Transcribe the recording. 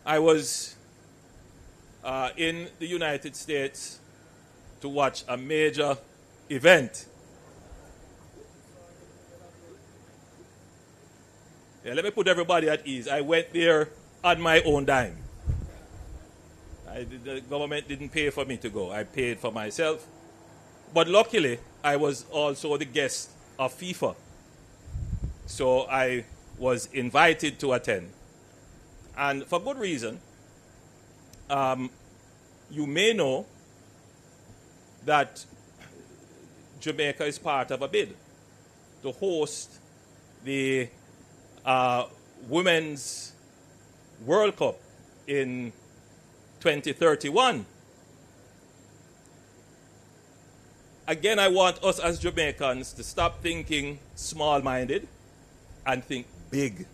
I was in the United States to watch a major event. Yeah, let me put everybody at ease. I went there on my own dime. The government didn't pay for me to go. I paid for myself. But luckily, I was also the guest of FIFA. So I was invited to attend. And for good reason. You may know that Jamaica is part of a bid to host the Women's World Cup in 2031. Again, I want us as Jamaicans to stop thinking small-minded and think big.